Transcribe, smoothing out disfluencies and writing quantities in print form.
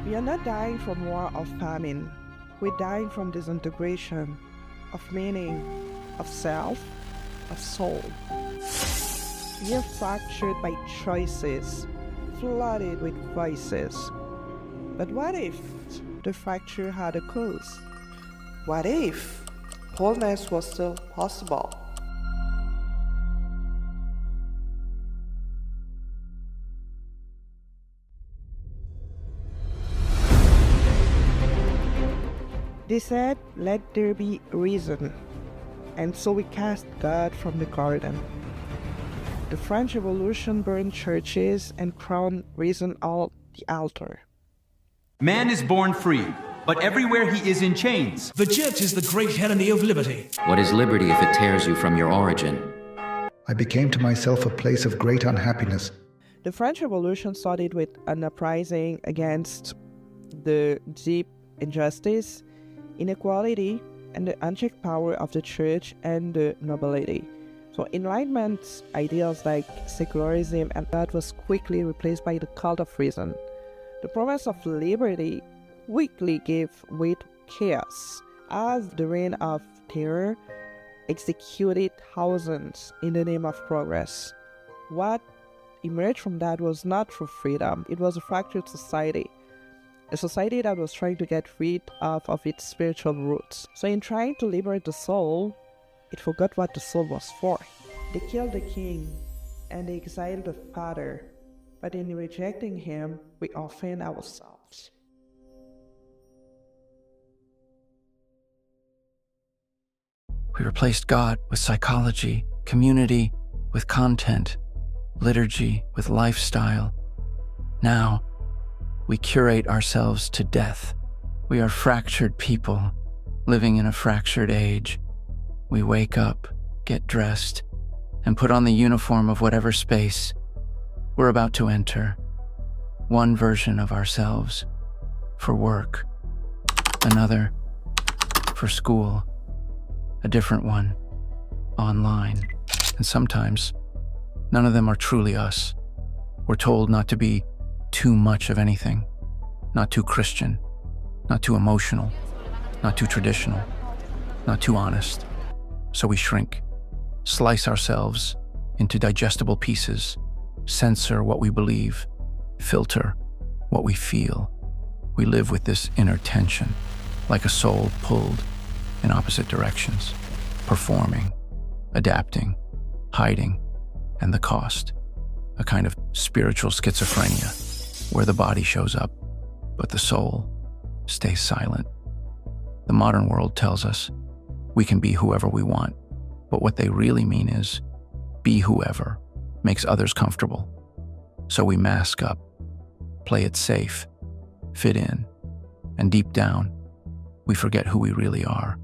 We are not dying from war or famine. We're dying from disintegration, of meaning, of self, of soul. We are fractured by choices, flooded with voices. But what if the fracture had a cause? What if wholeness was still possible? They said, "Let there be reason," and so we cast God from the garden. The French Revolution burned churches and crowned reason on the altar. Man is born free, but everywhere he is in chains. The church is the great heresy of liberty. What is liberty if it tears you from your origin? I became to myself a place of great unhappiness. The French Revolution started with an uprising against the deep injustice, inequality, and the unchecked power of the church and the nobility. So Enlightenment ideals like secularism and that was quickly replaced by the cult of reason. The promise of liberty quickly gave way to chaos as the reign of terror executed thousands in the name of progress. What emerged from that was not true freedom, it was a fractured society. A society that was trying to get rid of its spiritual roots. So in trying to liberate the soul, it forgot what the soul was for. They killed the king and they exiled the father, but in rejecting him, we offend ourselves. We replaced God with psychology, community with content, liturgy with lifestyle. Now, we curate ourselves to death. We are fractured people, living in a fractured age. We wake up, get dressed, and put on the uniform of whatever space we're about to enter. One version of ourselves for work, another for school, a different one online. And sometimes, none of them are truly us. We're told not to be too much of anything, not too Christian, not too emotional, not too traditional, not too honest. So we shrink, slice ourselves into digestible pieces, censor what we believe, filter what we feel. We live with this inner tension, like a soul pulled in opposite directions, performing, adapting, hiding, and the cost, a kind of spiritual schizophrenia, where the body shows up, but the soul stays silent. The modern world tells us we can be whoever we want, but what they really mean is be whoever makes others comfortable. So we mask up, play it safe, fit in, and deep down, we forget who we really are.